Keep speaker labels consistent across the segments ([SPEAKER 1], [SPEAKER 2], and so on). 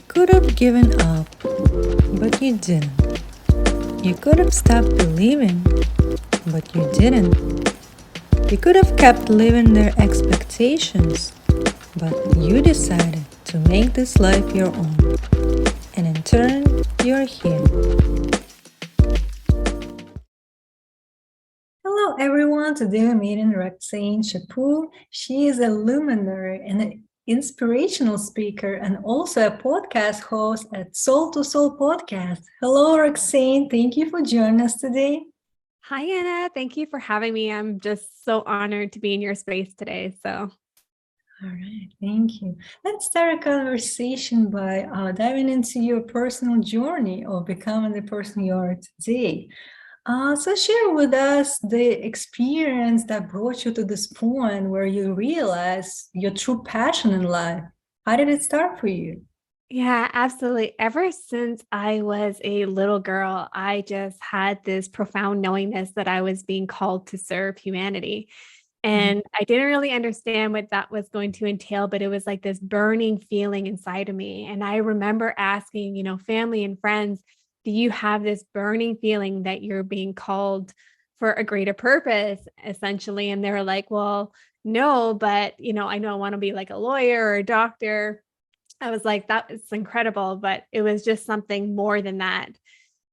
[SPEAKER 1] could have given up, but you didn't. You could have stopped believing, but you didn't. You could have kept living their expectations, but you decided to make this life your own. And in turn, you're here. Hello everyone, today I'm meeting Roxanne Chaput. She is a luminary and an inspirational speaker and also a podcast host at Soul to Soul podcast. Hello Roxanne, thank you for joining us today.
[SPEAKER 2] Hi, Anna. Thank you for having me. I'm just so honored to be in your space today. All
[SPEAKER 1] right, thank you. Let's start a conversation by diving into your personal journey of becoming the person you are today. So share with us the experience that brought you to this point where you realize your true passion in life. How did it start for you?
[SPEAKER 2] Yeah, absolutely. Ever since I was a little girl, I just had this profound knowingness that I was being called to serve humanity. And I didn't really understand what that was going to entail, but it was like this burning feeling inside of me. And I remember asking, family and friends, do you have this burning feeling that you're being called for a greater purpose, essentially? And they were like, well, no, but I know I want to be like a lawyer or a doctor. I was like, that is incredible, but it was just something more than that.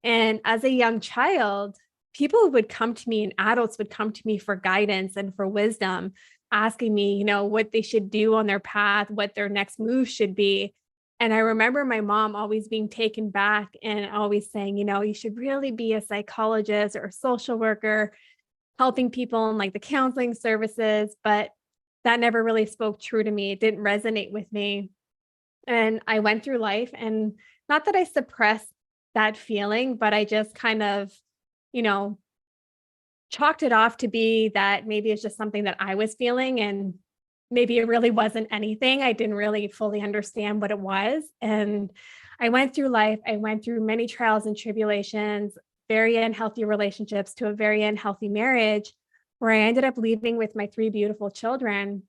[SPEAKER 2] And as a young child, people would come to me and adults would come to me for guidance and for wisdom, asking me, what they should do on their path, what their next move should be. And I remember my mom always being taken back and always saying, you should really be a psychologist or a social worker, helping people in like the counseling services. But that never really spoke true to me. It didn't resonate with me. And I went through life, and not that I suppressed that feeling, but I just kind of, you know, chalked it off to be that maybe it's just something that I was feeling, and maybe it really wasn't anything. I didn't really fully understand what it was. And I went through life. I went through many trials and tribulations, very unhealthy relationships to a very unhealthy marriage, where I ended up leaving with my three beautiful children.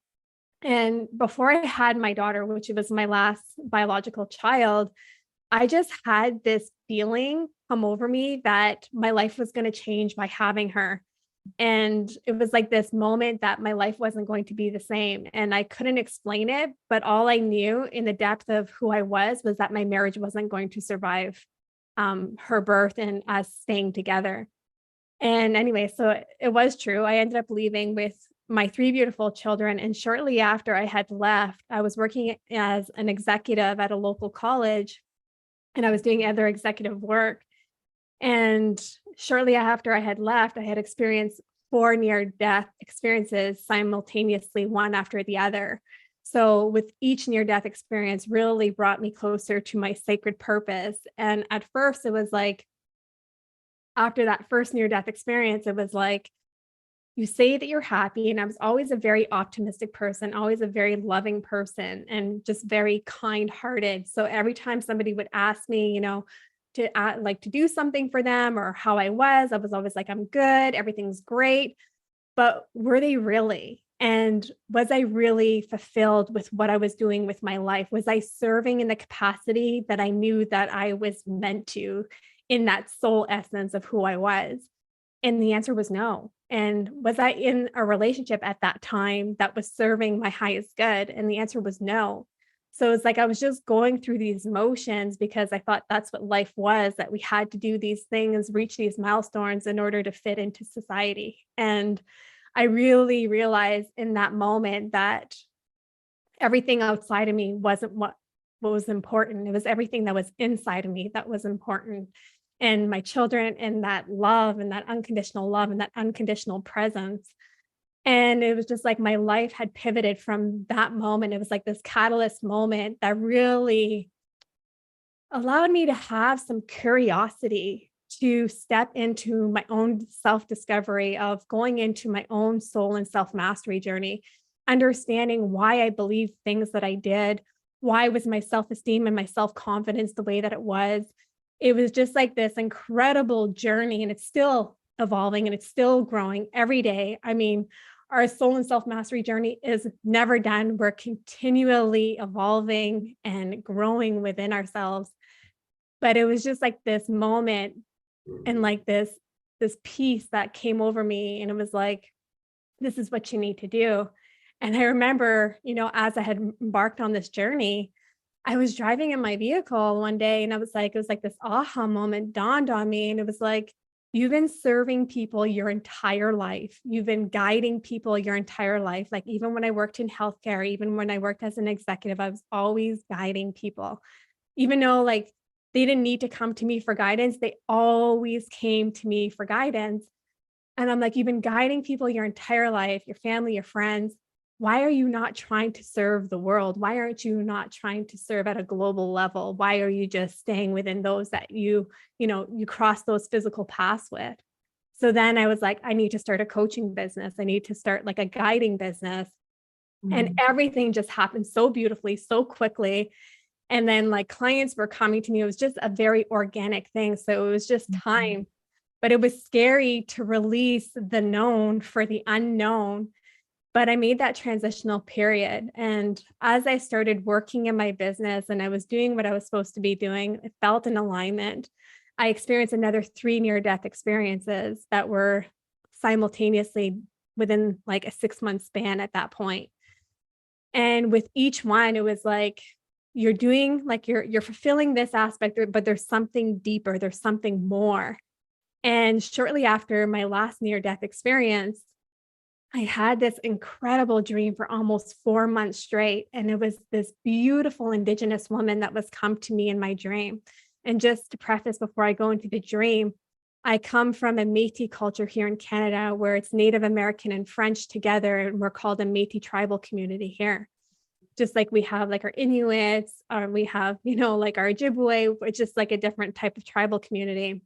[SPEAKER 2] And before I had my daughter, which was my last biological child, I just had this feeling come over me that my life was going to change by having her. And it was like this moment that my life wasn't going to be the same. And I couldn't explain it, but all I knew in the depth of who I was that my marriage wasn't going to survive her birth and us staying together. And anyway, so it was true. I ended up leaving with my three beautiful children. And shortly after I had left, I was working as an executive at a local college, and I was doing other executive work. And shortly after I had left, I had experienced four near death experiences simultaneously, one after the other. So, with each near death experience, really brought me closer to my sacred purpose. And at first, it was like, after that first near death experience, it was like, you say that you're happy. And I was always a very optimistic person, always a very loving person, and just very kind hearted. So every time somebody would ask me, to do something for them or how I was always like, I'm good, everything's great. But were they really? And was I really fulfilled with what I was doing with my life? Was I serving in the capacity that I knew that I was meant to, in that soul essence of who I was? And the answer was no. And was I in a relationship at that time that was serving my highest good? And the answer was no. So it's like I was just going through these motions because I thought that's what life was, that we had to do these things, reach these milestones in order to fit into society. And I really realized in that moment that everything outside of me wasn't what was important. It was everything that was inside of me that was important. And my children, and that love and that unconditional presence. And it was just like my life had pivoted from that moment. It was like this catalyst moment that really allowed me to have some curiosity to step into my own self discovery of going into my own soul and self mastery journey, understanding why I believed things that I did, why was my self esteem and my self confidence the way that it was. It was just like this incredible journey, and it's still evolving and it's still growing every day. I mean, our soul and self-mastery journey is never done. We're continually evolving and growing within ourselves. But it was just like this moment and like this peace that came over me. And it was like, this is what you need to do. And I remember, as I had embarked on this journey, I was driving in my vehicle one day and it was like this aha moment dawned on me. And it was like, you've been serving people your entire life. You've been guiding people your entire life. Like even when I worked in healthcare, even when I worked as an executive, I was always guiding people. Even though like they didn't need to come to me for guidance, they always came to me for guidance. And I'm like, you've been guiding people your entire life, your family, your friends. Why are you not trying to serve the world? Why aren't you not trying to serve at a global level? Why are you just staying within those that you cross those physical paths with? So then I was like, I need to start a coaching business. I need to start like a guiding business. And everything just happened so beautifully, so quickly. And then like clients were coming to me. It was just a very organic thing. So it was just time, but it was scary to release the known for the unknown. But I made that transitional period. And as I started working in my business and I was doing what I was supposed to be doing, it felt in alignment. I experienced another 3 near-death experiences that were simultaneously within like a 6-month span at that point. And with each one, it was like, you're doing like you're fulfilling this aspect, but there's something deeper, there's something more. And shortly after my last near-death experience, I had this incredible dream for almost 4 months straight. And it was this beautiful Indigenous woman that was come to me in my dream. And just to preface before I go into the dream, I come from a Métis culture here in Canada where it's Native American and French together, and we're called a Métis tribal community here. Just like we have like our Inuits, or we have, like our Ojibwe, which is like a different type of tribal community.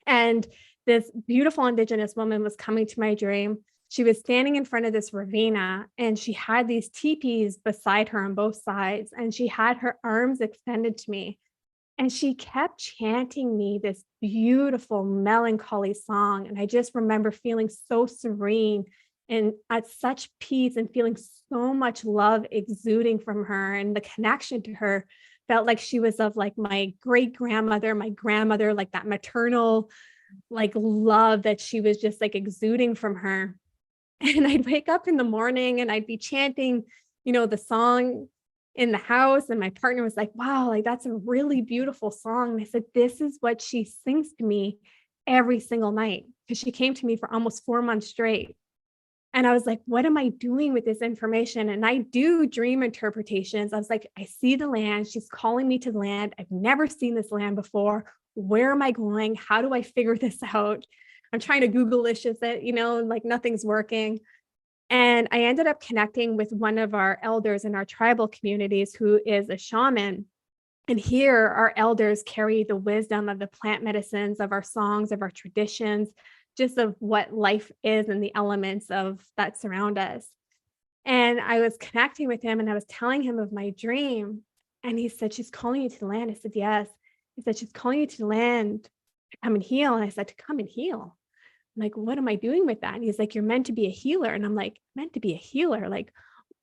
[SPEAKER 2] And this beautiful Indigenous woman was coming to my dream. She was standing in front of this ravina and she had these teepees beside her on both sides. And she had her arms extended to me. And she kept chanting me this beautiful melancholy song. And I just remember feeling so serene and at such peace and feeling so much love exuding from her. And the connection to her felt like she was of like my great grandmother, my grandmother, like that maternal like love that she was just like exuding from her. And I'd wake up in the morning and I'd be chanting, the song in the house. And my partner was like, wow, like that's a really beautiful song. And I said, this is what she sings to me every single night. Because she came to me for almost 4 months straight. And I was like, what am I doing with this information? And I do dream interpretations. I was like, I see the land. She's calling me to the land. I've never seen this land before. Where am I going? How do I figure this out? I'm trying to Google-licious it, like nothing's working. And I ended up connecting with one of our elders in our tribal communities who is a shaman. And here our elders carry the wisdom of the plant medicines, of our songs, of our traditions, just of what life is and the elements of that surround us. And I was connecting with him and I was telling him of my dream. And he said, she's calling you to the land. I said, yes. He said, she's calling you to the land to come and heal. And I said, to come and heal. I'm like, what am I doing with that? And he's like, you're meant to be a healer. And I'm like, meant to be a healer? Like,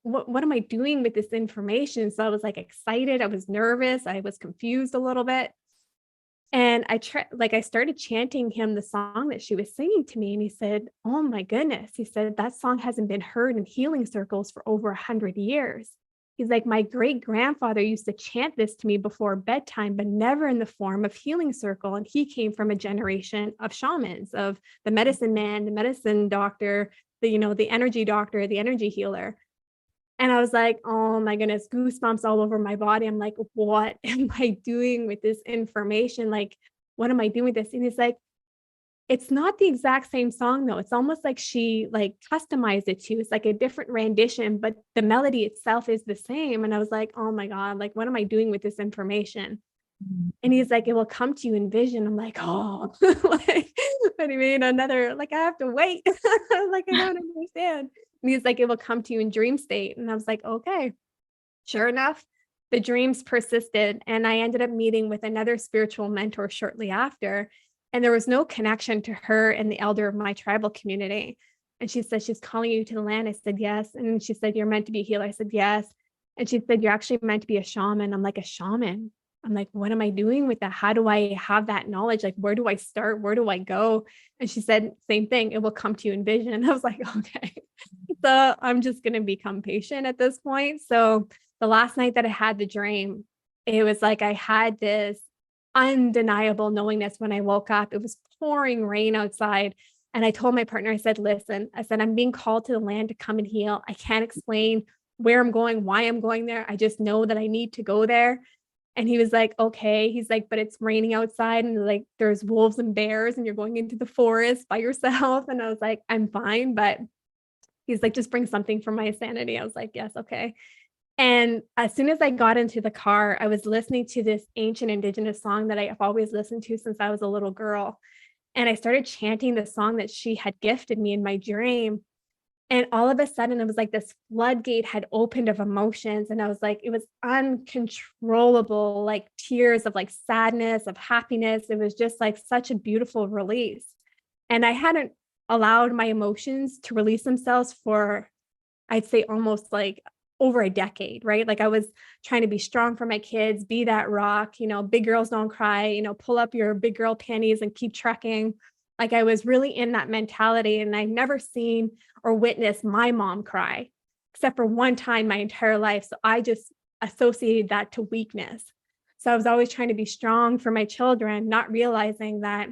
[SPEAKER 2] what am I doing with this information? So I was like excited. I was nervous. I was confused a little bit. And I started chanting him the song that she was singing to me. And he said, oh my goodness. He said, that song hasn't been heard in healing circles for over 100 years. He's like, my great grandfather used to chant this to me before bedtime, but never in the form of healing circle. And he came from a generation of shamans, of the medicine man, the medicine doctor, the energy doctor, the energy healer. And I was like, oh my goodness, goosebumps all over my body. I'm like, what am I doing with this information? Like, what am I doing with this? And he's like, it's not the exact same song though. It's almost like she like customized it to you. It's like a different rendition, but the melody itself is the same. And I was like, oh my God, like, what am I doing with this information? And he's like, it will come to you in vision. I'm like, oh, like, what do you mean? Another, like, I have to wait. Like, I don't understand. And he's like, it will come to you in dream state. And I was like, okay. Sure enough, the dreams persisted. And I ended up meeting with another spiritual mentor shortly after. And there was no connection to her and the elder of my tribal community. And she said, she's calling you to the land. I said, yes. And she said, you're meant to be a healer. I said, yes. And she said, you're actually meant to be a shaman. I'm like, a shaman? I'm like, what am I doing with that? How do I have that knowledge? Like, where do I start? Where do I go? And she said, same thing. It will come to you in vision. And I was like, okay. So I'm just going to become patient at this point. So the last night that I had the dream, it was like I had this undeniable knowingness when I woke up. It was pouring rain outside. And I told my partner, I said, listen, I said, I'm being called to the land to come and heal. I can't explain where I'm going, why I'm going there. I just know that I need to go there. And he was like, okay. He's like, but it's raining outside and like there's wolves and bears and you're going into the forest by yourself. And I was like, I'm fine. But he's like, just bring something for my sanity. I was like, yes, okay. And as soon as I got into the car, I was listening to this ancient indigenous song that I've always listened to since I was a little girl. And I started chanting the song that she had gifted me in my dream. And all of a sudden, it was like this floodgate had opened of emotions. And I was like, it was uncontrollable, like tears of like sadness, of happiness. It was just like such a beautiful release. And I hadn't allowed my emotions to release themselves for, I'd say, almost like over a decade, right? Like I was trying to be strong for my kids, be that rock, big girls don't cry, pull up your big girl panties and keep trekking. Like I was really in that mentality, and I've never seen or witnessed my mom cry, except for one time my entire life. So I just associated that to weakness. So I was always trying to be strong for my children, not realizing that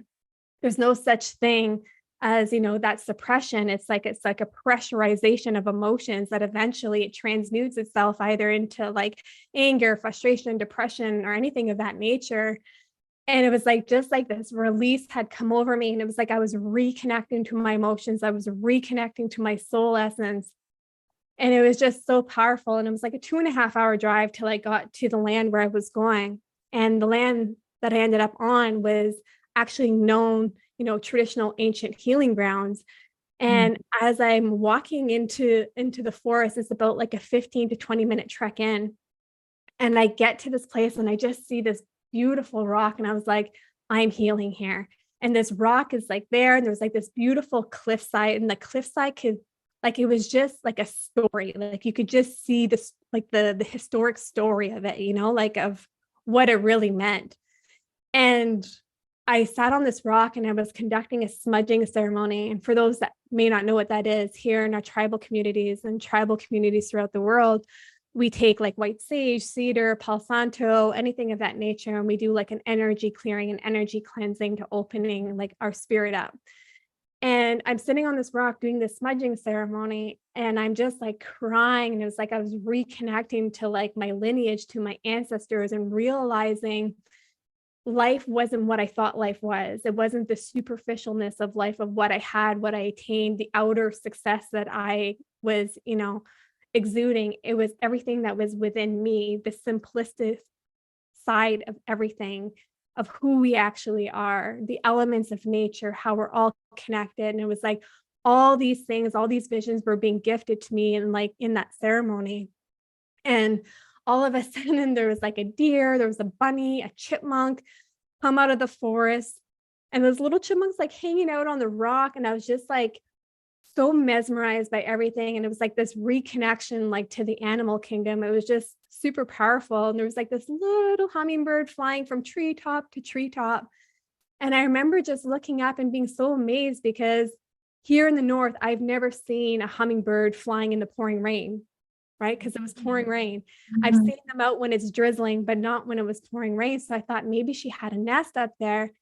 [SPEAKER 2] there's no such thing as, that suppression. It's like a pressurization of emotions that eventually it transmutes itself either into like anger, frustration, depression, or anything of that nature. And it was like, just like this release had come over me. And it was like, I was reconnecting to my emotions. I was reconnecting to my soul essence. And it was just so powerful. And it was like a 2.5 hour drive till I got to the land where I was going. And the land that I ended up on was actually known, traditional ancient healing grounds. And as I'm walking into the forest, it's about like a 15 to 20 minute trek in. And I get to this place and I just see this beautiful rock. And I was like, I'm healing here. And this rock is like there. And there's like this beautiful cliffside. And the cliffside could, like, it was just like a story. Like you could just see this, like the historic story of it, like of what it really meant. And I sat on this rock and I was conducting a smudging ceremony. And for those that may not know what that is, here in our tribal communities and tribal communities throughout the world, we take like white sage, cedar, Palo Santo, anything of that nature. And we do like an energy clearing and energy cleansing to opening like our spirit up. And I'm sitting on this rock doing this smudging ceremony and I'm just like crying. And it was like I was reconnecting to like my lineage, to my ancestors, and realizing life wasn't what I thought life was. It wasn't the superficialness of life, of what I had, what I attained, the outer success that I was, exuding. It was everything that was within me, the simplistic side of everything, of who we actually are, the elements of nature, how we're all connected. And it was like all these things, all these visions were being gifted to me and like in that ceremony. And all of a sudden there was like a deer, there was a bunny, a chipmunk come out of the forest, and those little chipmunks like hanging out on the rock. And I was just like so mesmerized by everything. And it was like this reconnection like to the animal kingdom. It was just super powerful. And there was like this little hummingbird flying from treetop to treetop. And I remember just looking up and being so amazed, because here in the north, I've never seen a hummingbird flying in the pouring rain, right? Because it was pouring rain. I've seen them out when it's drizzling, but not when it was pouring rain. So I thought maybe she had a nest up there.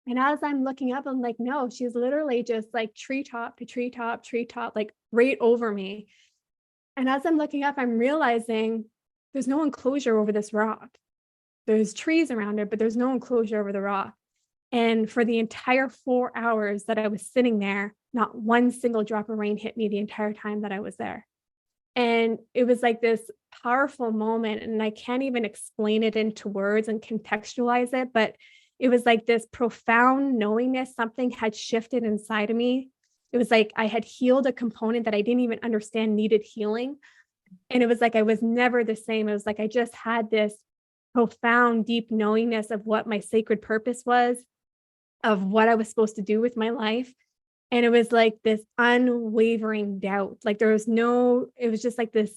[SPEAKER 2] And as I'm looking up, I'm like, no, she's literally just like treetop to treetop, treetop, like right over me. And as I'm looking up, I'm realizing there's no enclosure over this rock. There's trees around it, but there's no enclosure over the rock. And for the entire 4 hours that I was sitting there, not one single drop of rain hit me the entire time that I was there. And it was like this powerful moment. And I can't even explain it into words and contextualize it, but it was like this profound knowingness. Something had shifted inside of me. It was like I had healed a component that I didn't even understand needed healing. And it was like I was never the same. It was like I just had this profound, deep knowingness of what my sacred purpose was, of what I was supposed to do with my life. And it was like this unwavering doubt. Like there was no, it was just like this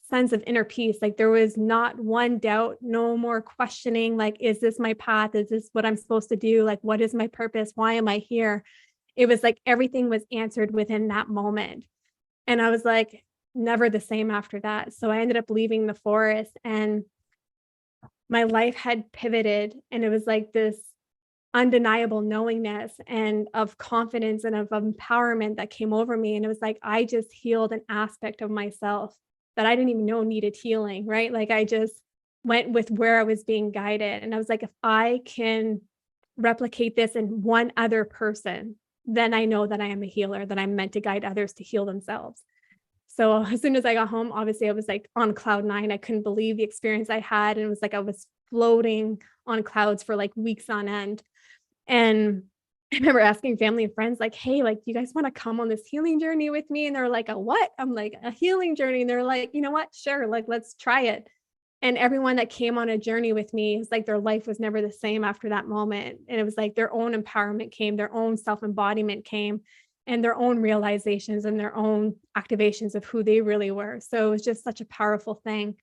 [SPEAKER 2] sense of inner peace. Like there was not one doubt, no more questioning, like, is this my path? Is this what I'm supposed to do? Like, what is my purpose? Why am I here? It was like everything was answered within that moment. And I was like, never the same after that. So I ended up leaving the forest and my life had pivoted. And it was like this undeniable knowingness and of confidence and of empowerment that came over me. And it was like, I just healed an aspect of myself that I didn't even know needed healing, right? Like I just went with where I was being guided. And I was like, if I can replicate this in one other person, then I know that I am a healer, that I'm meant to guide others to heal themselves. So as soon as I got home, obviously I was like on cloud nine. I couldn't believe the experience I had. And it was like I was floating on clouds for like weeks on end. And I remember asking family and friends, like, hey, like, do you guys want to come on this healing journey with me? And they're like, a what? I'm like, a healing journey. And they're like, you know what? Sure. Like, let's try it. And everyone that came on a journey with me, it's like their life was never the same after that moment. And it was like their own empowerment came, their own self-embodiment came, and their own realizations and their own activations of who they really were. So it was just such a powerful thing.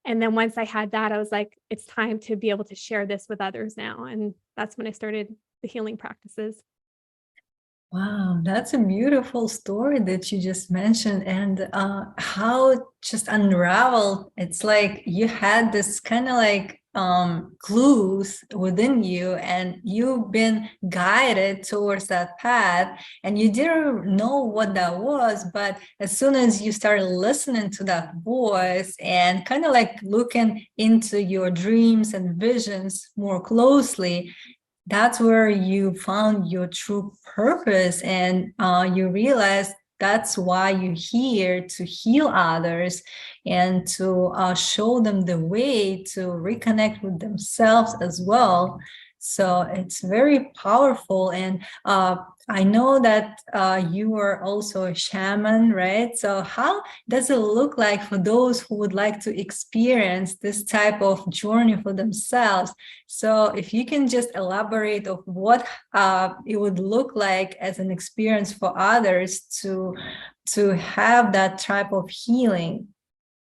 [SPEAKER 2] And then once I had that, I was like, it's time to be able to share this with others now. And that's when I started the healing practices.
[SPEAKER 1] Wow, that's a beautiful story that you just mentioned, and how it just unraveled. It's like you had this kind of like clues within you, and you've been guided towards that path, and you didn't know what that was. But as soon as you started listening to that voice and kind of like looking into your dreams and visions more closely, that's where you found your true purpose, and you realize that's why you're here, to heal others and to show them the way to reconnect with themselves as well. So it's very powerful. And I know that you are also a shaman, right? So how does it look like for those who would like to experience this type of journey for themselves? So if you can just elaborate of what it would look like as an experience for others to have that type of healing.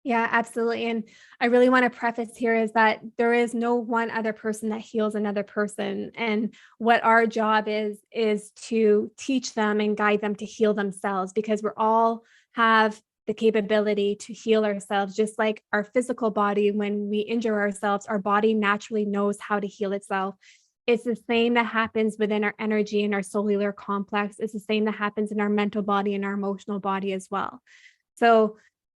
[SPEAKER 2] Yeah, absolutely. And I really want to preface here is that there is no one other person that heals another person. And what our job is to teach them and guide them to heal themselves, because we're all have the capability to heal ourselves, just like our physical body. When we injure ourselves, our body naturally knows how to heal itself. It's the same that happens within our energy and our cellular complex. It's the same that happens in our mental body and our emotional body as well. So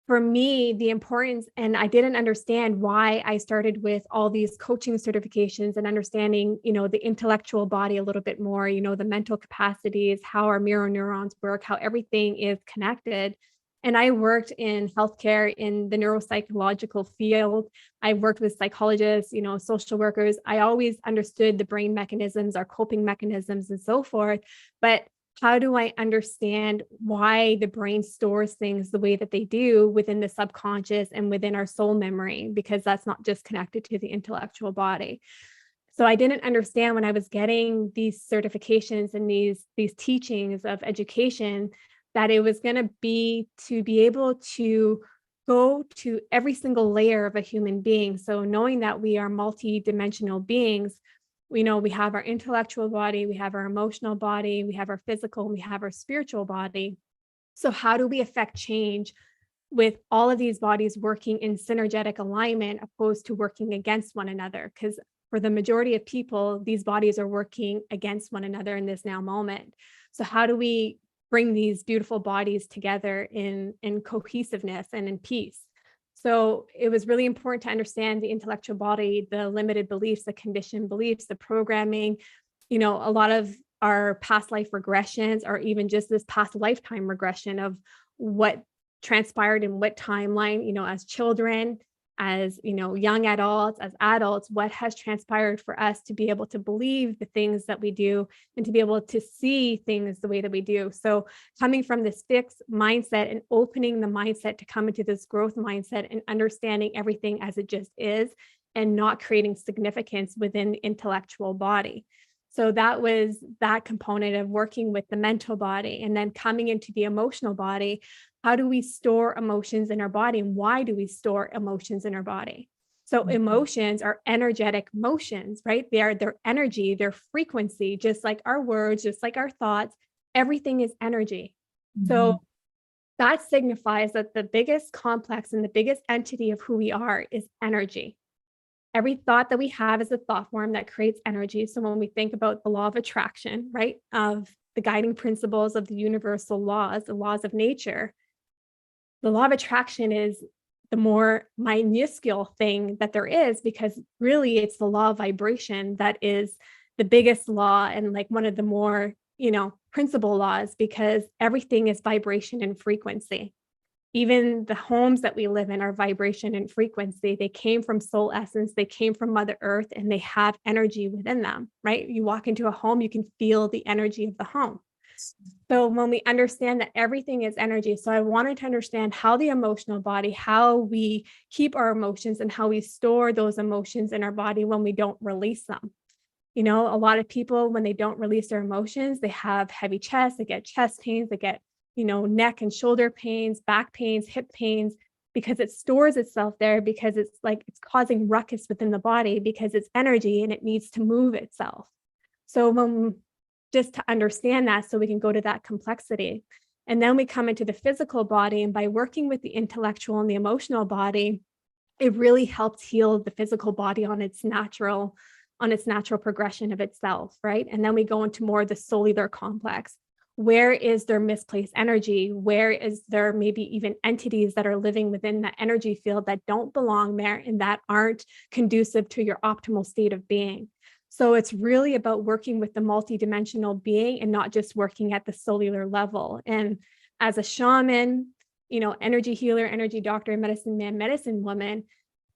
[SPEAKER 2] for me, the importance, and I didn't understand why I started with all these coaching certifications and understanding, the intellectual body a little bit more, the mental capacities, how our mirror neurons work, how everything is connected. And I worked in healthcare in the neuropsychological field. I worked with psychologists, social workers. I always understood the brain mechanisms, our coping mechanisms, and so forth. But how do I understand why the brain stores things the way that they do within the subconscious and within our soul memory? Because that's not just connected to the intellectual body. So I didn't understand when I was getting these certifications and these teachings of education that it was going to be to be able to go to every single layer of a human being. So knowing that we are multi-dimensional beings, we know we have our intellectual body, we have our emotional body, we have our physical, and we have our spiritual body. So how do we affect change with all of these bodies working in synergetic alignment opposed to working against one another? Because for the majority of people, these bodies are working against one another in this now moment. So how do we bring these beautiful bodies together in cohesiveness and in peace? So it was really important to understand the intellectual body, the limited beliefs, the conditioned beliefs, the programming, a lot of our past life regressions, or even just this past lifetime regression of what transpired in what timeline, as children, as young adults, as adults, what has transpired for us to be able to believe the things that we do and to be able to see things the way that we do. So coming from this fixed mindset and opening the mindset to come into this growth mindset and understanding everything as it just is, and not creating significance within the intellectual body. So that was that component of working with the mental body, and then coming into the emotional body. How do we store emotions in our body, and why do we store emotions in our body? So emotions are energetic motions, right? They are their energy, their frequency, just like our words, just like our thoughts. Everything is energy. So that signifies that the biggest complex and the biggest entity of who we are is energy. Every thought that we have is a thought form that creates energy. So when we think about the law of attraction, right, of the guiding principles of the universal laws, the laws of nature, the law of attraction is the more minuscule thing that there is, because really it's the law of vibration that is the biggest law, and like one of the more, principal laws, because everything is vibration and frequency. Even the homes that we live in are vibration and frequency. They came from soul essence, they came from Mother Earth, and they have energy within them, right? You walk into a home, you can feel the energy of the home. So when we understand that everything is energy, so I wanted to understand how the emotional body, how we keep our emotions, and how we store those emotions in our body when we don't release them. A lot of people, when they don't release their emotions, they have heavy chest, they get chest pains, they get, neck and shoulder pains, back pains, hip pains, because it stores itself there, because it's like it's causing ruckus within the body, because it's energy and it needs to move itself. So just to understand that, so we can go to that complexity. And then we come into the physical body, and by working with the intellectual and the emotional body, it really helps heal the physical body on its natural progression of itself, right? And then we go into more of the cellular complex. Where is there misplaced energy? Where is there maybe even entities that are living within the energy field that don't belong there and that aren't conducive to your optimal state of being? So it's really about working with the multidimensional being and not just working at the cellular level. And as a shaman, energy healer, energy doctor, medicine man, medicine woman,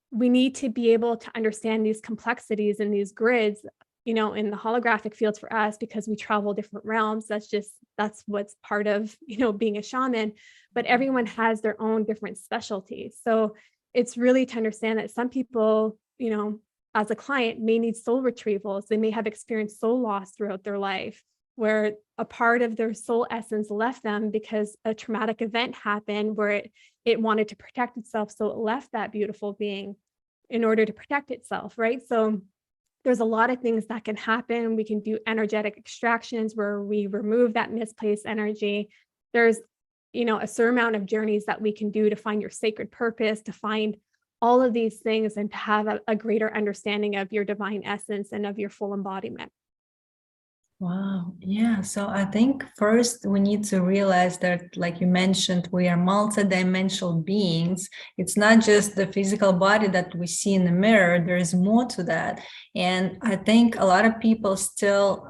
[SPEAKER 2] we need to be able to understand these complexities and these grids, in the holographic fields for us, because we travel different realms. That's what's part of, being a shaman, but everyone has their own different specialties. So it's really to understand that some people, as a client, may need soul retrievals. They may have experienced soul loss throughout their life, where a part of their soul essence left them because a traumatic event happened where it wanted to protect itself. So it left that beautiful being in order to protect itself, right? So there's a lot of things that can happen. We can do energetic extractions where we remove that misplaced energy. There's, a certain amount of journeys that we can do to find your sacred purpose, to find all of these things, and to have a greater understanding of your divine essence and of your full embodiment.
[SPEAKER 1] Wow. Yeah. So I think first we need to realize that, like you mentioned, we are multidimensional beings. It's not just the physical body that we see in the mirror. There is more to that. And I think a lot of people still,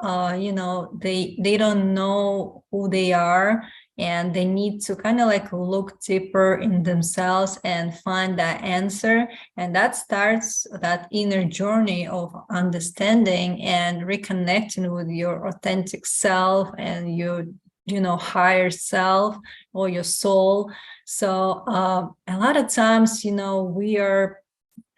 [SPEAKER 1] they don't know who they are. And they need to kind of like look deeper in themselves and find that answer. And that starts that inner journey of understanding and reconnecting with your authentic self and your, higher self or your soul. So a lot of times, we are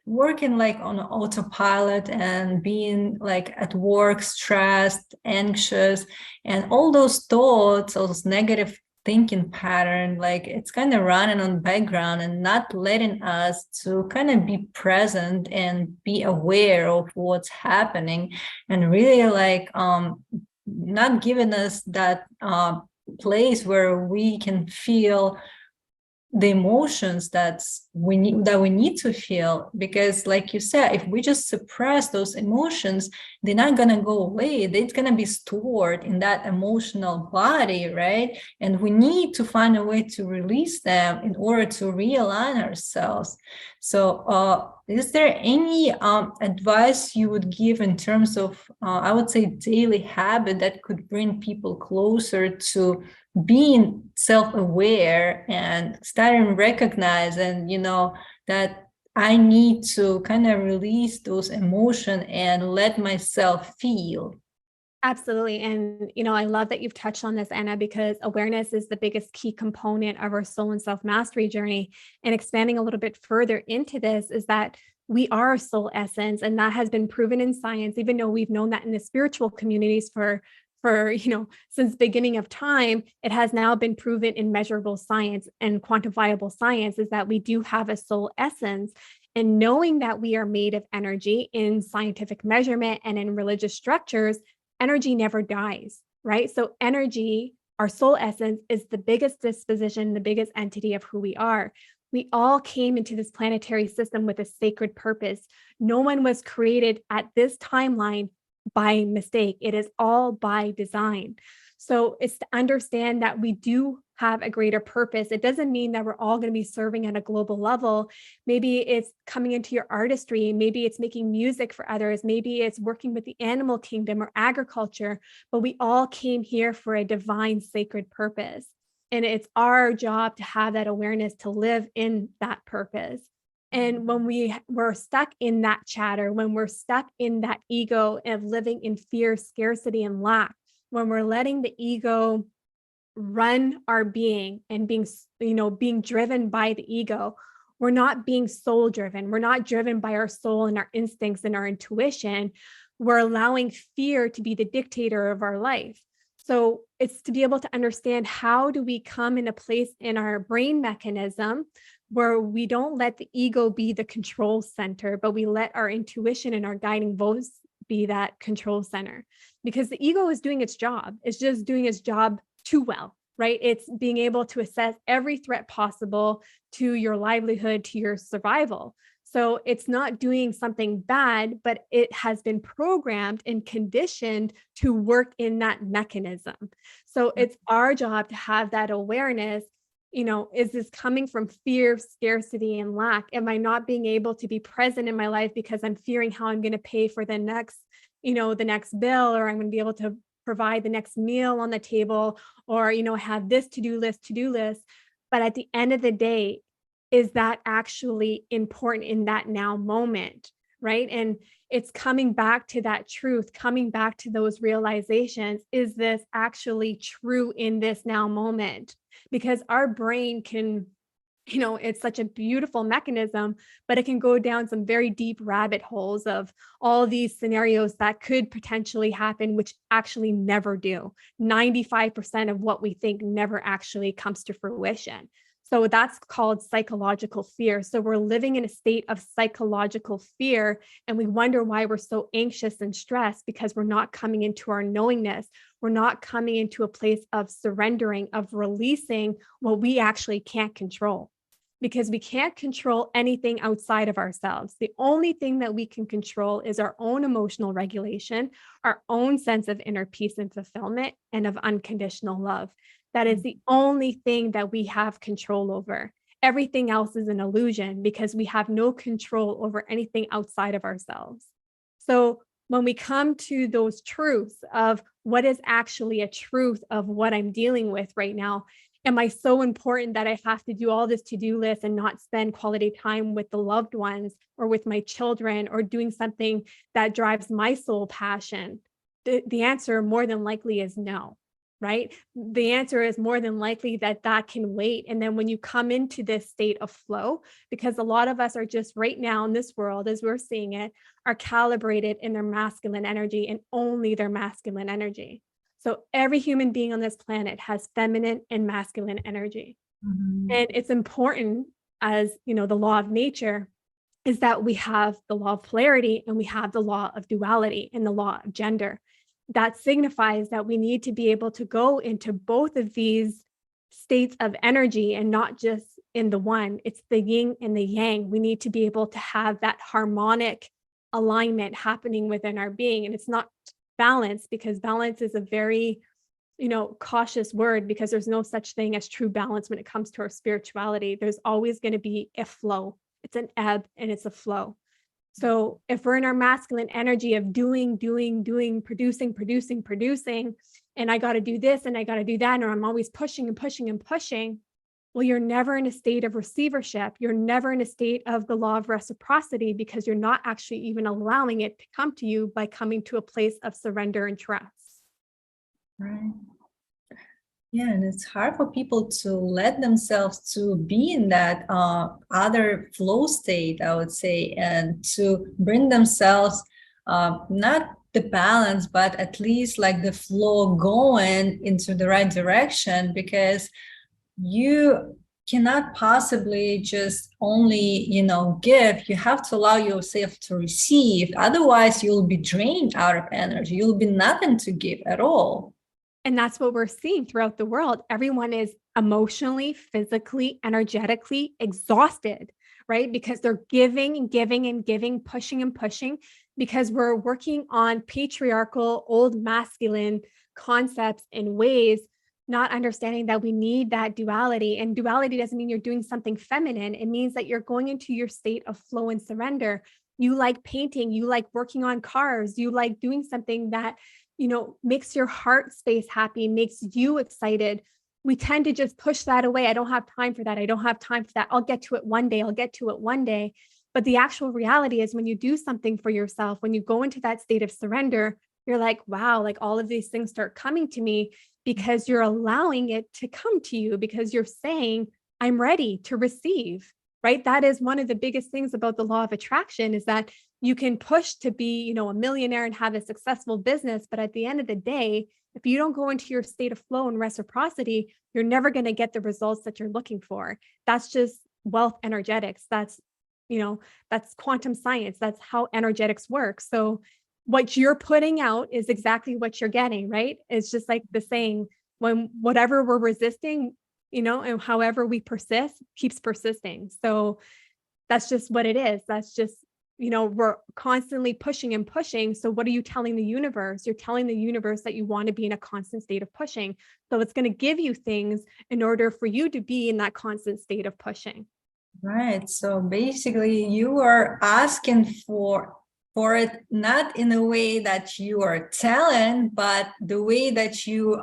[SPEAKER 1] working like on autopilot and being like at work, stressed, anxious, and all those thoughts, those negative thinking pattern, like it's kind of running on background and not letting us to kind of be present and be aware of what's happening, and really like not giving us that place where we can feel the emotions that we need to feel. Because like you said, if we just suppress those emotions, they're not going to go away. They're going to be stored in that emotional body, right? And we need to find a way to release them in order to realign ourselves. So is there any advice you would give in terms of I would say daily habit that could bring people closer to being self-aware and starting recognizing, that I need to kind of release those emotions and let myself feel?
[SPEAKER 2] Absolutely. And, I love that you've touched on this, Anna, because awareness is the biggest key component of our soul and self-mastery journey. And expanding a little bit further into this is that we are a soul essence, and that has been proven in science, even though we've known that in the spiritual communities for since beginning of time. It has now been proven in measurable science and quantifiable science, is that we do have a soul essence. And knowing that we are made of energy in scientific measurement and in religious structures, energy never dies, right? So energy, our soul essence, is the biggest disposition, the biggest entity of who we are. We all came into this planetary system with a sacred purpose. No one was created at this timeline by mistake. It is all by design. So it's to understand that we do have a greater purpose. It doesn't mean that we're all going to be serving at a global level. Maybe it's coming into your artistry. Maybe it's making music for others. Maybe it's working with the animal kingdom or agriculture. But we all came here for a divine sacred purpose. And it's our job to have that awareness to live in that purpose. And when we're stuck in that chatter, when we're stuck in that ego of living in fear, scarcity, and lack, when we're letting the ego run our being and being driven by the ego, we're not being soul driven. We're not driven by our soul and our instincts and our intuition. We're allowing fear to be the dictator of our life. So it's to be able to understand, how do we come in a place in our brain mechanism where we don't let the ego be the control center, but we let our intuition and our guiding voice be that control center. Because the ego is doing its job. It's just doing its job too well, right? It's being able to assess every threat possible to your livelihood, to your survival. So it's not doing something bad, but it has been programmed and conditioned to work in that mechanism. So it's our job to have that awareness. Is this coming from fear, scarcity, and lack? Am I not being able to be present in my life because I'm fearing how I'm going to pay for the next bill, or I'm going to be able to provide the next meal on the table, or, have this to-do list. But at the end of the day, is that actually important in that now moment, right? And it's coming back to that truth, coming back to those realizations. Is this actually true in this now moment? Because our brain can, it's such a beautiful mechanism, but it can go down some very deep rabbit holes of all these scenarios that could potentially happen, which actually never do. 95% of what we think never actually comes to fruition. So that's called psychological fear. So we're living in a state of psychological fear, and we wonder why we're so anxious and stressed, because we're not coming into our knowingness. We're not coming into a place of surrendering, of releasing what we actually can't control, because we can't control anything outside of ourselves. The only thing that we can control is our own emotional regulation, our own sense of inner peace and fulfillment, and of unconditional love. That is the only thing that we have control over. Everything else is an illusion, because we have no control over anything outside of ourselves. So when we come to those truths of what is actually a truth of what I'm dealing with right now, am I so important that I have to do all this to-do list and not spend quality time with the loved ones or with my children, or doing something that drives my soul passion? The answer more than likely is no. Right? The answer is more than likely that can wait. And then when you come into this state of flow, because a lot of us are just right now in this world, as we're seeing it, are calibrated in their masculine energy and only their masculine energy. So every human being on this planet has feminine and masculine energy. Mm-hmm. And it's important, as the law of nature is that we have the law of polarity and we have the law of duality and the law of gender. That signifies that we need to be able to go into both of these states of energy and not just in the one. It's the yin and the yang. We need to be able to have that harmonic alignment happening within our being. And it's not balance, because balance is a very, cautious word, because there's no such thing as true balance when it comes to our spirituality. There's always going to be a flow. It's an ebb and it's a flow. So if we're in our masculine energy of doing, producing, and I got to do this and I got to do that, or I'm always pushing and pushing and pushing, well, you're never in a state of receivership. You're never in a state of the law of reciprocity, because you're not actually even allowing it to come to you by coming to a place of surrender and trust.
[SPEAKER 1] Right. Yeah, and it's hard for people to let themselves to be in that other flow state, I would say, and to bring themselves not the balance, but at least like the flow going into the right direction, because you cannot possibly just only, give. You have to allow yourself to receive. Otherwise, you'll be drained out of energy. You'll be nothing to give at all.
[SPEAKER 2] And that's what we're seeing throughout the world. Everyone is emotionally, physically, energetically exhausted, right? Because they're giving and giving and giving, pushing and pushing, because we're working on patriarchal, old masculine concepts and ways, not understanding that we need that duality. And duality doesn't mean you're doing something feminine. It means that you're going into your state of flow and surrender. You like painting, you like working on cars, you like doing something that makes your heart space happy, makes you excited. We tend to just push that away. I don't have time for that. I don't have time for that. I'll get to it one day. I'll get to it one day. But the actual reality is when you do something for yourself, when you go into that state of surrender, you're like, wow, like all of these things start coming to me because you're allowing it to come to you, because you're saying, I'm ready to receive, right? That is one of the biggest things about the law of attraction, is that you can push to be, a millionaire and have a successful business. But at the end of the day, if you don't go into your state of flow and reciprocity, you're never going to get the results that you're looking for. That's just wealth energetics. That's quantum science. That's how energetics work. So what you're putting out is exactly what you're getting, right? It's just like the saying, when whatever we're resisting, and however we persist keeps persisting. So that's just what it is. That's just, we're constantly pushing and pushing. So what are you telling the universe? You're telling the universe that you want to be in a constant state of pushing. So it's going to give you things in order for you to be in that constant state of pushing.
[SPEAKER 1] Right. So basically, you are asking for it not in a way that you are telling, but the way that you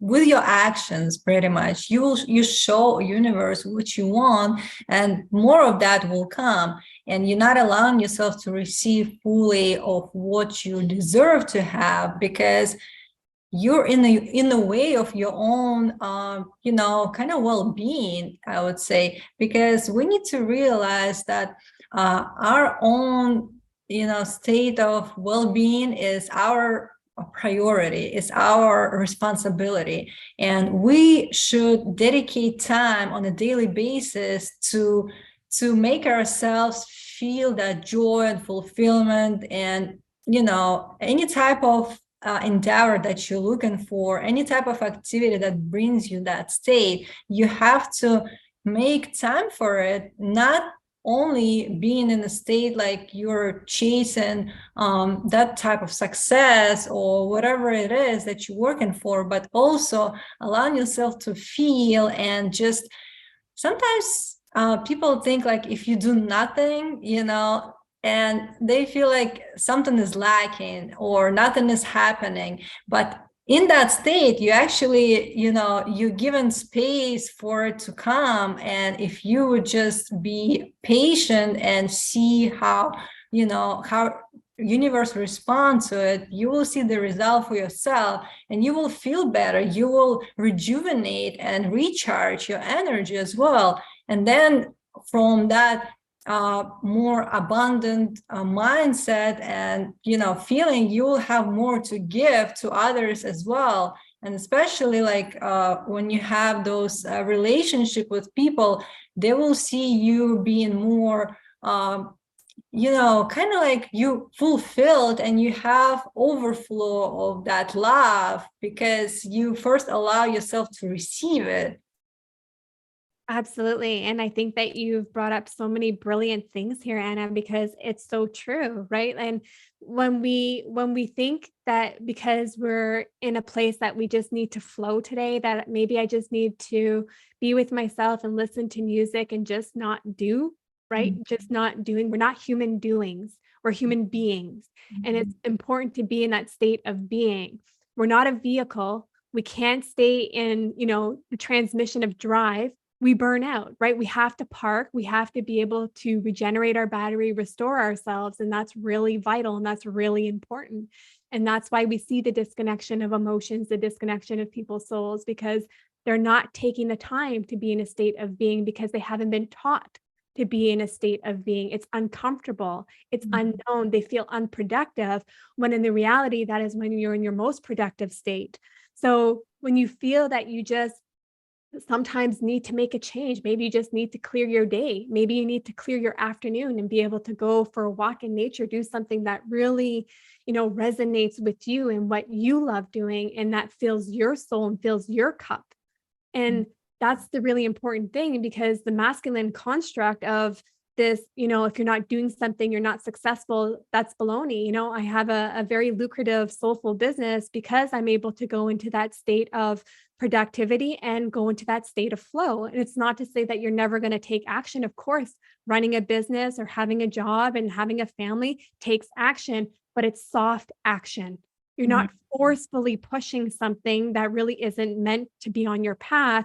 [SPEAKER 1] with your actions, pretty much you show universe what you want, and more of that will come. And you're not allowing yourself to receive fully of what you deserve to have, because you're in the way of your own kind of well-being, I would say, because we need to realize that our own state of well-being is our priority, is our responsibility, and we should dedicate time on a daily basis to make ourselves feel that joy and fulfillment, and any type of endeavor that you're looking for, any type of activity that brings you that state, you have to make time for it, not only being in a state like you're chasing that type of success or whatever it is that you're working for, but also allowing yourself to feel. And just sometimes people think like if you do nothing, and they feel like something is lacking or nothing is happening. But in that state, you actually, you're given space for it to come. And if you would just be patient and see how universe responds to it, you will see the result for yourself, and you will feel better. You will rejuvenate and recharge your energy as well. And then from that more abundant mindset and feeling, you will have more to give to others as well. And especially like when you have those relationship with people, they will see you being more kind of like you fulfilled, and you have overflow of that love because you first allow yourself to receive it.
[SPEAKER 2] Absolutely. And I think that you've brought up so many brilliant things here, Anna, because it's so true, right? And when we think that because we're in a place that we just need to flow today, that maybe I just need to be with myself and listen to music and just not do, right?
[SPEAKER 1] Mhm.
[SPEAKER 2] Just not doing. We're not human doings, we're human beings. And it's important to be in that state of being. We're not a vehicle. We can't stay in, the transmission of drive. We burn out, right? We have to park. We have to be able to regenerate our battery, restore ourselves. And that's really vital. And that's really important. And that's why we see the disconnection of emotions, the disconnection of people's souls, because they're not taking the time to be in a state of being because they haven't been taught to be in a state of being. It's uncomfortable. It's unknown. They feel unproductive, when in the reality, that is when you're in your most productive state. So when you feel that you just sometimes need to make a change, maybe you just need to clear your day, maybe you need to clear your afternoon and be able to go for a walk in nature, do something that really, resonates with you and what you love doing, and that fills your soul and fills your cup. And that's the really important thing, because the masculine construct of this, if you're not doing something, you're not successful, that's baloney. I have a very lucrative, soulful business because I'm able to go into that state of productivity and go into that state of flow. And it's not to say that you're never going to take action. Of course, running a business or having a job and having a family takes action, but it's soft action. You're not forcefully pushing something that really isn't meant to be on your path.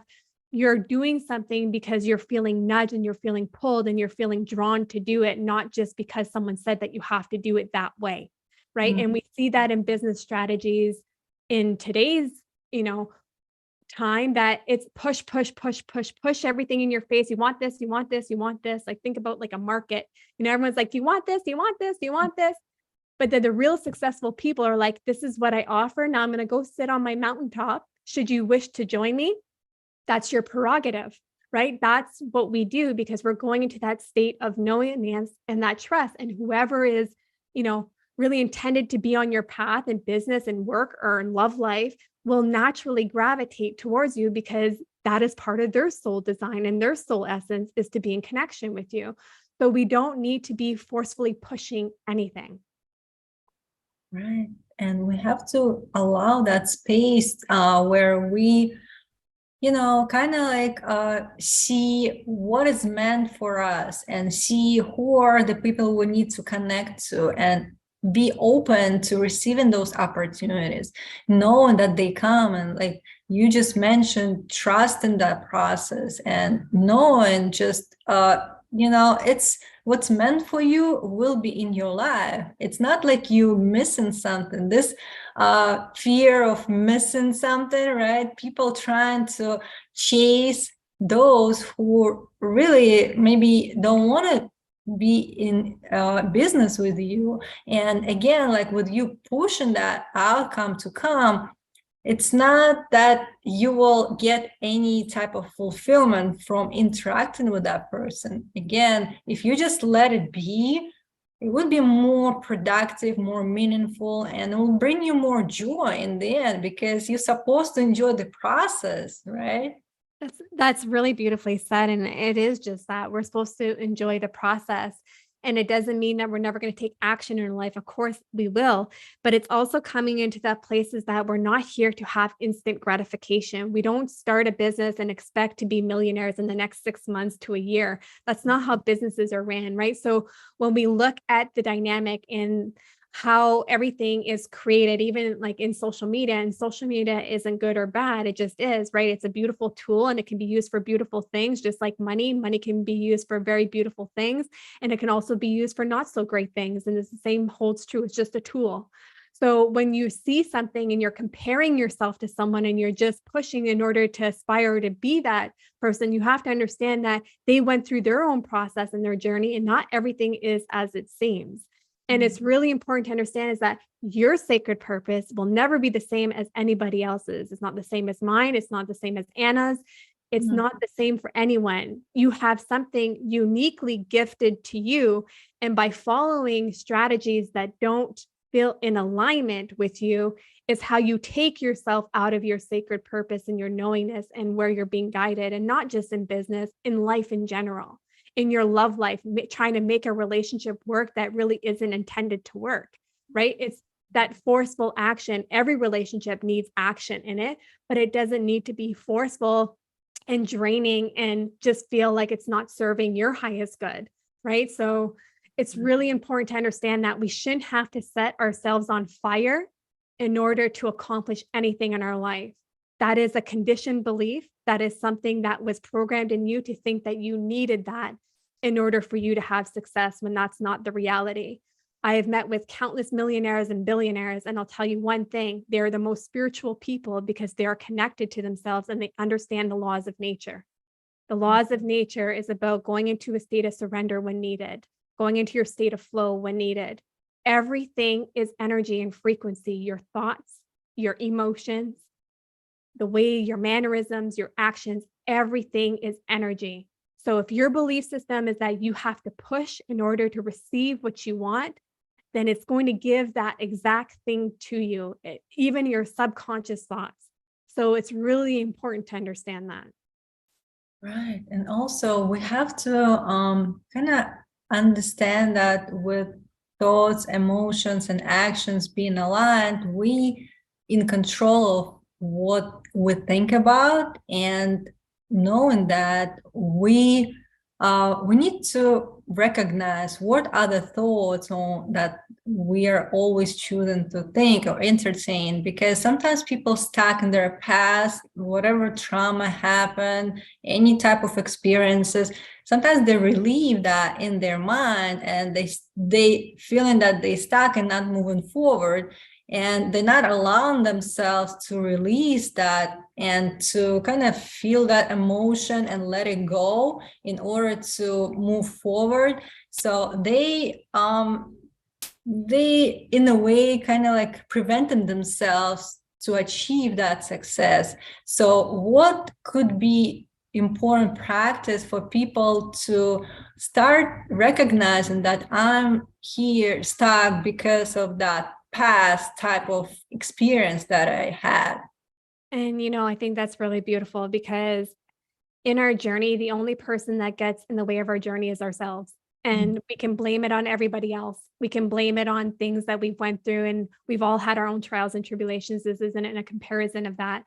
[SPEAKER 2] You're doing something because you're feeling nudged and you're feeling pulled and you're feeling drawn to do it, not just because someone said that you have to do it that way. Right. And we see that in business strategies in today's, time, that it's push, push, push, push, push everything in your face. You want this, you want this, you want this. Like, think about like a market, everyone's like, do you want this? Do you want this? Do you want this? But then the real successful people are like, this is what I offer. Now I'm going to go sit on my mountaintop. Should you wish to join me? That's your prerogative, right? That's what we do, because we're going into that state of knowingness and that trust. And whoever is, really intended to be on your path in business and work or in love life will naturally gravitate towards you, because that is part of their soul design, and their soul essence is to be in connection with you. So we don't need to be forcefully pushing anything.
[SPEAKER 1] Right. And we have to allow that space where we, kind of like see what is meant for us, and see who are the people we need to connect to, and be open to receiving those opportunities, knowing that they come. And like you just mentioned, trust in that process, and knowing just, it's what's meant for you will be in your life. It's not like you missing something. This fear of missing something, right? People trying to chase those who really maybe don't want to be in business with you. And again, like with you pushing that outcome to come, it's not that you will get any type of fulfillment from interacting with that person. Again, if you just let it be, it would be more productive, more meaningful, and it will bring you more joy in the end, because you're supposed to enjoy the process, right?
[SPEAKER 2] That's really beautifully said. And it is just that we're supposed to enjoy the process. And it doesn't mean that we're never going to take action in life. Of course we will, but it's also coming into that places that we're not here to have instant gratification. We don't start a business and expect to be millionaires in the next 6 months to a year. That's not how businesses are ran, right? So when we look at the dynamic in how everything is created, even like in social media, and social media isn't good or bad. It just is, right? It's a beautiful tool, and it can be used for beautiful things, just like money. Money can be used for very beautiful things, and it can also be used for not so great things. And it's the same holds true. It's just a tool. So when you see something and you're comparing yourself to someone and you're just pushing in order to aspire to be that person, you have to understand that they went through their own process and their journey, and not everything is as it seems. And it's really important to understand is that your sacred purpose will never be the same as anybody else's. It's not the same as mine. It's not the same as Anna's. It's not the same for anyone. You have something uniquely gifted to you. And by following strategies that don't feel in alignment with you is how you take yourself out of your sacred purpose and your knowingness and where you're being guided, and not just in business, in life in general. In your love life, trying to make a relationship work that really isn't intended to work, right? It's that forceful action. Every relationship needs action in it, but it doesn't need to be forceful and draining and just feel like it's not serving your highest good, right? So it's really important to understand that we shouldn't have to set ourselves on fire in order to accomplish anything in our life. That is a conditioned belief. That is something that was programmed in you to think that you needed that in order for you to have success, when that's not the reality. I have met with countless millionaires and billionaires, and I'll tell you one thing, they're the most spiritual people because they are connected to themselves and they understand the laws of nature. The laws of nature is about going into a state of surrender when needed, going into your state of flow when needed. Everything is energy and frequency, your thoughts, your emotions, the way your mannerisms, your actions, everything is energy. So if your belief system is that you have to push in order to receive what you want, then it's going to give that exact thing to you, even your subconscious thoughts. So it's really important to understand that.
[SPEAKER 1] Right. And also we have to kind of understand that with thoughts, emotions, and actions being aligned, we in control of what we think about, and knowing that we need to recognize what are the thoughts on that we are always choosing to think or entertain, because sometimes people stuck in their past, whatever trauma happened, any type of experiences, sometimes they relieve that in their mind, and they feeling that they stuck and not moving forward, and they're not allowing themselves to release that and to kind of feel that emotion and let it go in order to move forward. So they in a way kind of like prevented themselves to achieve that success. So what could be important practice for people to start recognizing that I'm here stuck because of that past type of experience that I had?
[SPEAKER 2] And, I think that's really beautiful because in our journey, the only person that gets in the way of our journey is ourselves. And we can blame it on everybody else. We can blame it on things that we've went through, and we've all had our own trials and tribulations. This isn't a comparison of that.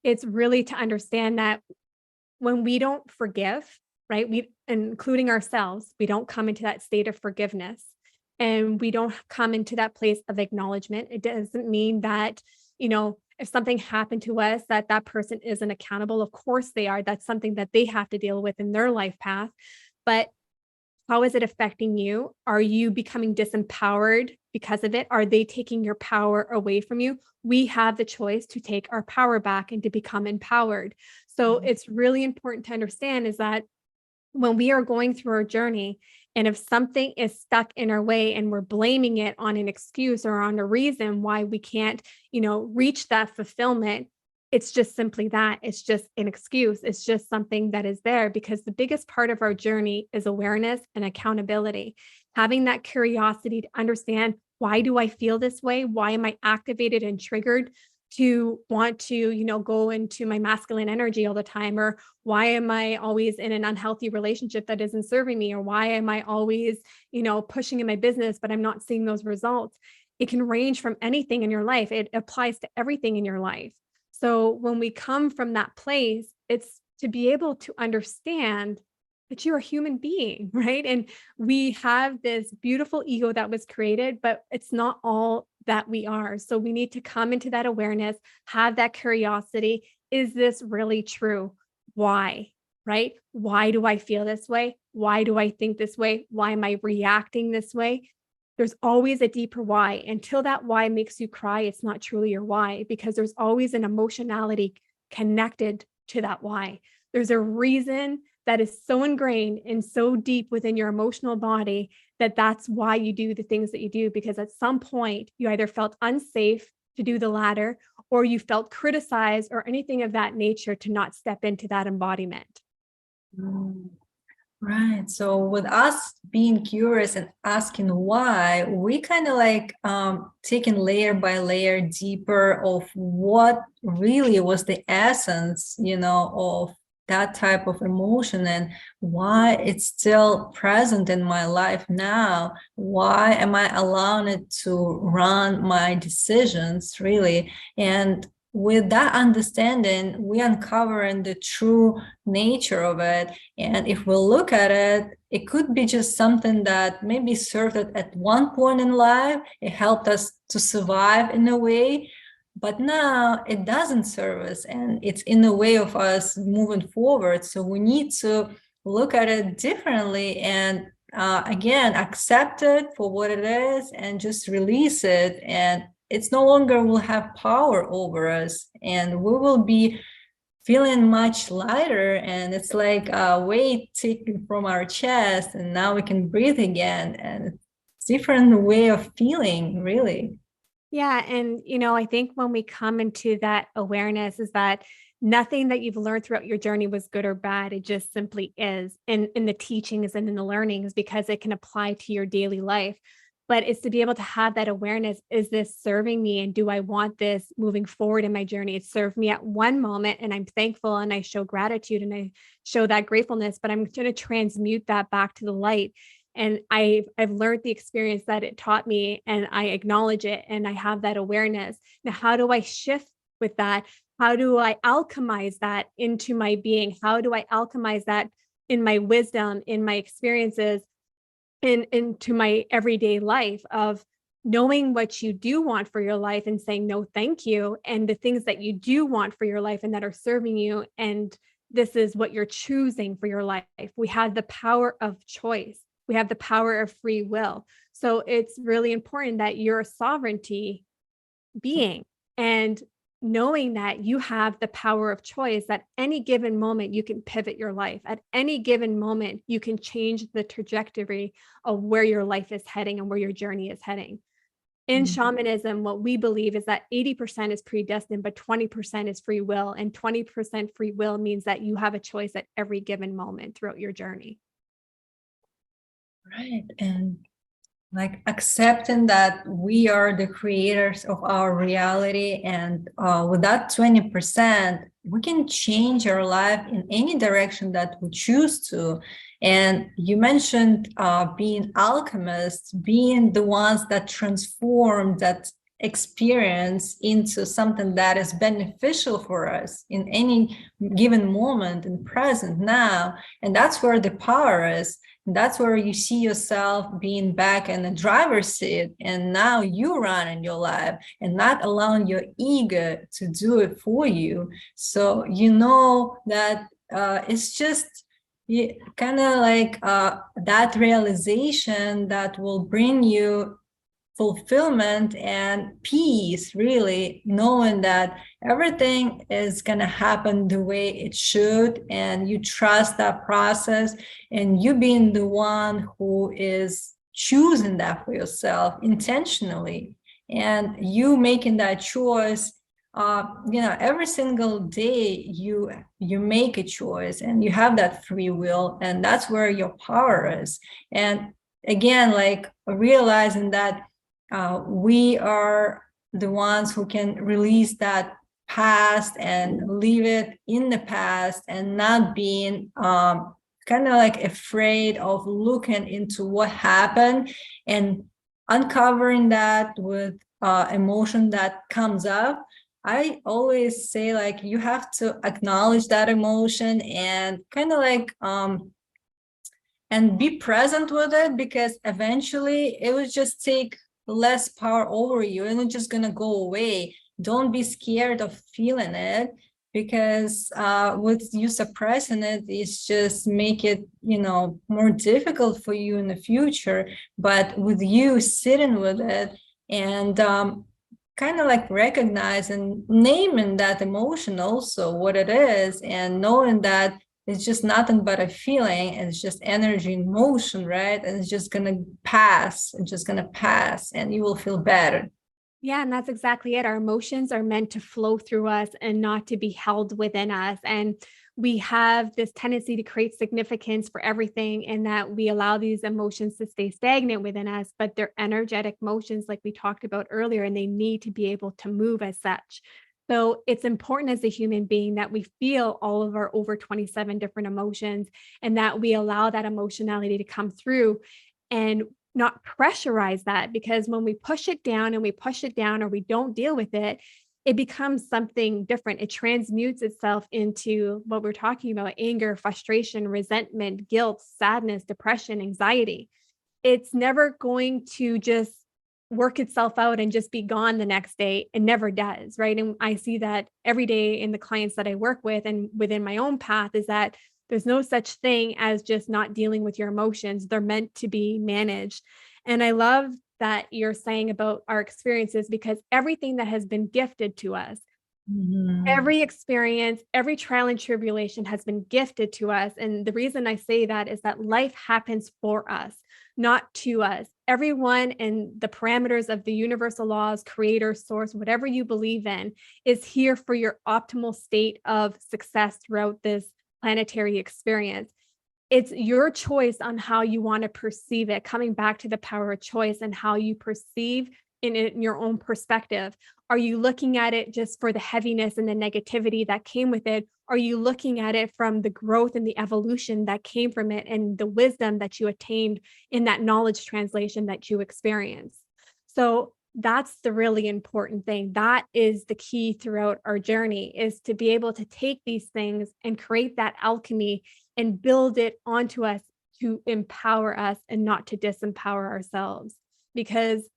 [SPEAKER 2] It's really to understand that when we don't forgive, right? Including ourselves, we don't come into that state of forgiveness, and we don't come into that place of acknowledgement. It doesn't mean that, if something happened to us, that person isn't accountable. Of course they are. That's something that they have to deal with in their life path. But how is it affecting you? Are you becoming disempowered because of it? Are they taking your power away from you? We have the choice to take our power back and to become empowered. So it's really important to understand is that when we are going through our journey, and if something is stuck in our way and we're blaming it on an excuse or on a reason why we can't, reach that fulfillment, it's just simply that. It's just an excuse. It's just something that is there, because the biggest part of our journey is awareness and accountability. Having that curiosity to understand, why do I feel this way? Why am I activated and triggered to want to, go into my masculine energy all the time? Or why am I always in an unhealthy relationship that isn't serving me? Or why am I always, pushing in my business, but I'm not seeing those results? It can range from anything in your life. It applies to everything in your life. So when we come from that place, it's to be able to understand that you're a human being, right? And we have this beautiful ego that was created, but it's not all that we are. So we need to come into that awareness, have that curiosity. Is this really true? Why? Right? Why do I feel this way? Why do I think this way? Why am I reacting this way? There's always a deeper why. Until that why makes you cry, it's not truly your why, because there's always an emotionality connected to that why. There's a reason that is so ingrained and so deep within your emotional body that that's why you do the things that you do, because at some point you either felt unsafe to do the latter, or you felt criticized or anything of that nature to not step into that embodiment.
[SPEAKER 1] Right. So with us being curious and asking why, we kind of like taking layer by layer deeper of what really was the essence, of that type of emotion, and why it's still present in my life now. Why am I allowing it to run my decisions, really? And with that understanding, we uncovering the true nature of it. And if we look at it, it could be just something that maybe served at one point in life. It helped us to survive in a way, but now it doesn't serve us and it's in the way of us moving forward. So we need to look at it differently and again, accept it for what it is and just release it. And it's no longer will have power over us, and we will be feeling much lighter, and it's like a weight taken from our chest, and now we can breathe again, and it's different way of feeling, really.
[SPEAKER 2] Yeah. And, I think when we come into that awareness is that nothing that you've learned throughout your journey was good or bad. It just simply is in the teachings and in the learnings because it can apply to your daily life. But it's to be able to have that awareness. Is this serving me? And do I want this moving forward in my journey? It served me at one moment and I'm thankful and I show gratitude and I show that gratefulness, but I'm going to transmute that back to the light. And I've learned the experience that it taught me and I acknowledge it and I have that awareness. Now, how do I shift with that? How do I alchemize that into my being? How do I alchemize that in my wisdom, in my experiences, into my everyday life of knowing what you do want for your life and saying no thank you, and the things that you do want for your life and that are serving you, and this is what you're choosing for your life. We have the power of choice. We have the power of free will. So it's really important that you're a sovereignty being, and knowing that you have the power of choice. At any given moment you can pivot your life. At any given moment you can change the trajectory of where your life is heading and where your journey is heading. In shamanism, what we believe is that 80% is predestined, but 20% is free will, and 20% free will means that you have a choice at every given moment throughout your journey.
[SPEAKER 1] Right. And like accepting that we are the creators of our reality, and with that 20% we can change our life in any direction that we choose to. And you mentioned being alchemists, being the ones that transform that experience into something that is beneficial for us in any given moment in present now. And that's where the power is. That's where you see yourself being back in the driver's seat, and now you run in your life and not allowing your ego to do it for you. So that it's just kind of like that realization that will bring you fulfillment and peace, really, knowing that everything is going to happen the way it should, and you trust that process, and you being the one who is choosing that for yourself intentionally, and you making that choice. Every single day you make a choice and you have that free will, and that's where your power is. And again, like realizing that we are the ones who can release that past and leave it in the past, and not being kind of like afraid of looking into what happened and uncovering that with emotion that comes up. I always say, like, you have to acknowledge that emotion and kind of like and be present with it, because eventually it will just take less power over you and it's just gonna go away. Don't be scared of feeling it, because with you suppressing it, it's just make it more difficult for you in the future. But with you sitting with it and kind of like recognizing, naming that emotion also what it is, and knowing that it's just nothing but a feeling, and it's just energy in motion, right? And it's just gonna pass, it's just gonna pass, and you will feel better.
[SPEAKER 2] Yeah, and that's exactly it. Our emotions are meant to flow through us and not to be held within us. And we have this tendency to create significance for everything, and that we allow these emotions to stay stagnant within us, but they're energetic motions, like we talked about earlier, and they need to be able to move as such. So it's important as a human being that we feel all of our over 27 different emotions, and that we allow that emotionality to come through and not pressurize that, because when we push it down and we push it down or we don't deal with it, it becomes something different. It transmutes itself into what we're talking about: anger, frustration, resentment, guilt, sadness, depression, anxiety. It's never going to just work itself out and just be gone the next day. It never does, right? And I see that every day in the clients that I work with and within my own path, is that There's no such thing as just not dealing with your emotions. They're meant to be managed. And I love that you're saying about our experiences, because everything that has been gifted to us,
[SPEAKER 1] Mhm.
[SPEAKER 2] every experience, every trial and tribulation has been gifted to us. And the reason I say that is that life happens for us, not to us. Everyone in the parameters of the universal laws, creator, source, whatever you believe in, is here for your optimal state of success throughout this planetary experience. It's your choice on how you want to perceive it, coming back to the power of choice and how you perceive in your own perspective. Are you looking at it just for the heaviness and the negativity that came with it? Are you looking at it from the growth and the evolution that came from it and the wisdom that you attained in that knowledge translation that you experienced? So that's the really important thing. That is the key throughout our journey, is to be able to take these things and create that alchemy and build it onto us to empower us and not to disempower ourselves. Because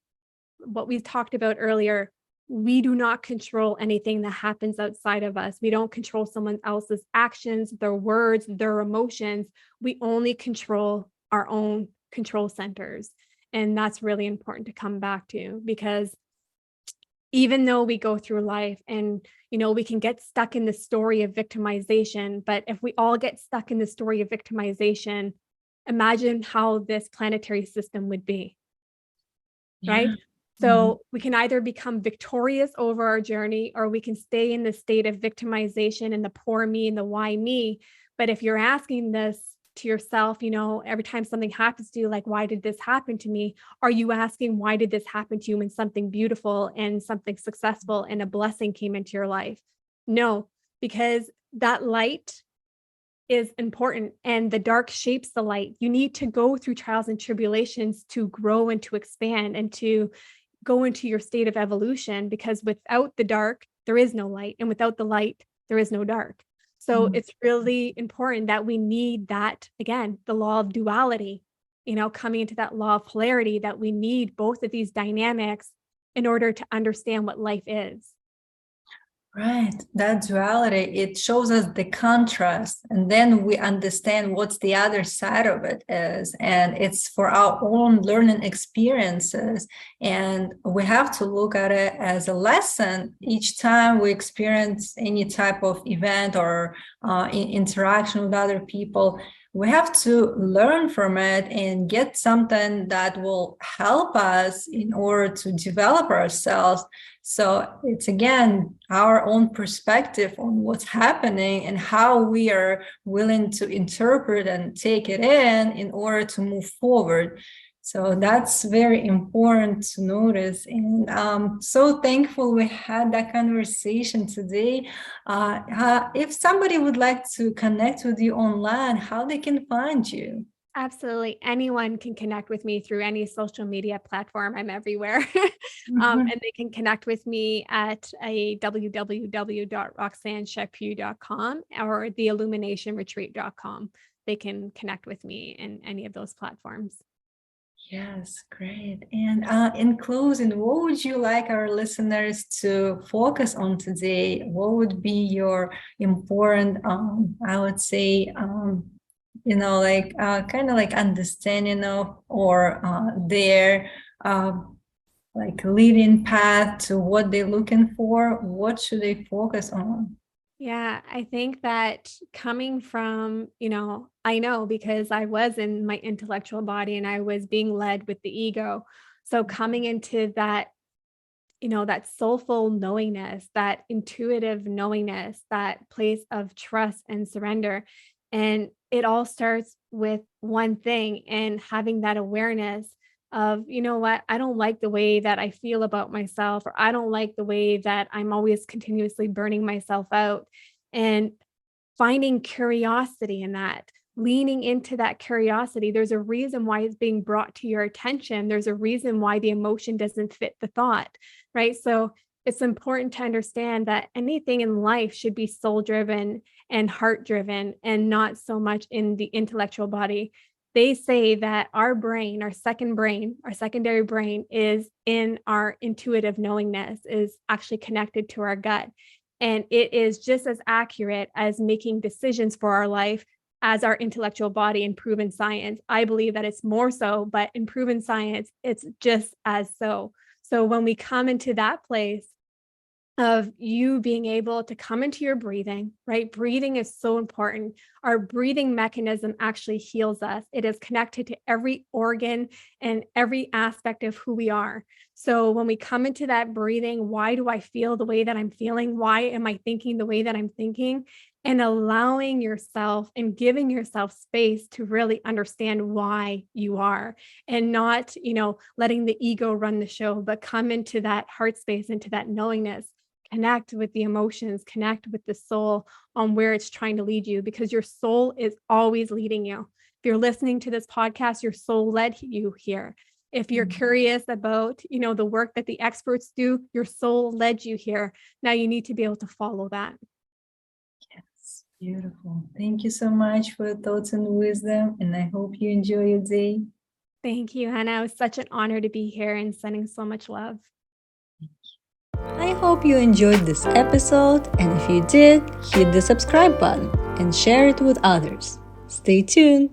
[SPEAKER 2] what we talked about earlier, we do not control anything that happens outside of us. We don't control someone else's actions, their words, their emotions. We only control our own control centers. And that's really important to come back to, because even though we go through life and, we can get stuck in the story of victimization, but if we all get stuck in the story of victimization, imagine how this planetary system would be,
[SPEAKER 1] Yeah.
[SPEAKER 2] right? So we can either become victorious over our journey, or we can stay in the state of victimization and the poor me and the why me. But if you're asking this to yourself, every time something happens to you, like, why did this happen to me? Are you asking, why did this happen to you when something beautiful and something successful and a blessing came into your life? No, because that light is important and the dark shapes the light. You need to go through trials and tribulations to grow and to expand and to go into your state of evolution, because without the dark, there is no light. And without the light, there is no dark. So
[SPEAKER 1] Mhm.
[SPEAKER 2] it's really important that we need that, again, the law of duality, coming into that law of polarity, that we need both of these dynamics in order to understand what life is.
[SPEAKER 1] Right, that duality, it shows us the contrast, and then we understand what's the other side of it is, and it's for our own learning experiences. And we have to look at it as a lesson each time we experience any type of event or interaction with other people. We have to learn from it and get something that will help us in order to develop ourselves. So it's again our own perspective on what's happening and how we are willing to interpret and take it in order to move forward. So that's very important to notice. And I'm so thankful we had that conversation today. If somebody would like to connect with you online, how they can find you?
[SPEAKER 2] Absolutely. Anyone can connect with me through any social media platform. I'm everywhere.
[SPEAKER 1] Mhm.
[SPEAKER 2] And they can connect with me at a www.roxannechaput.com or the illuminationretreat.com. They can connect with me in any of those platforms.
[SPEAKER 1] Yes, great. And in closing, what would you like our listeners to focus on today? What would be your important, I would say, like kind of like understanding of or their like leading path to what they're looking for? What should they focus on?
[SPEAKER 2] Yeah, I think that coming from, I know because I was in my intellectual body and I was being led with the ego. So coming into that, that soulful knowingness, that intuitive knowingness, that place of trust and surrender. And it all starts with one thing, and having that awareness of, what, I don't like the way that I feel about myself, or I don't like the way that I'm always continuously burning myself out. And finding curiosity in that, leaning into that curiosity. There's a reason why it's being brought to your attention. There's a reason why the emotion doesn't fit the thought, right? So it's important to understand that anything in life should be soul driven and heart driven, and not so much in the intellectual body. They say that our brain, our second brain, our secondary brain is in our intuitive knowingness, is actually connected to our gut. And it is just as accurate as making decisions for our life as our intellectual body in proven science. I believe that it's more so, but in proven science, it's just as so. So when we come into that place of you being able to come into your breathing, right? Breathing is so important. Our breathing mechanism actually heals us. It is connected to every organ and every aspect of who we are. So when we come into that breathing, why do I feel the way that I'm feeling? Why am I thinking the way that I'm thinking? And allowing yourself and giving yourself space to really understand why you are, and not, letting the ego run the show, but come into that heart space, into that knowingness, connect with the emotions, connect with the soul on where it's trying to lead you, because your soul is always leading you. If you're listening to this podcast, your soul led you here. If you're curious about, the work that the experts do, your soul led you here. Now you need to be able to follow that.
[SPEAKER 1] Yes, beautiful. Thank you so much for your thoughts and wisdom, and I hope you enjoy your day.
[SPEAKER 2] Thank you, Hannah. It was such an honor to be here and sending so much love.
[SPEAKER 1] I hope you enjoyed this episode, and if you did, hit the subscribe button and share it with others. Stay tuned.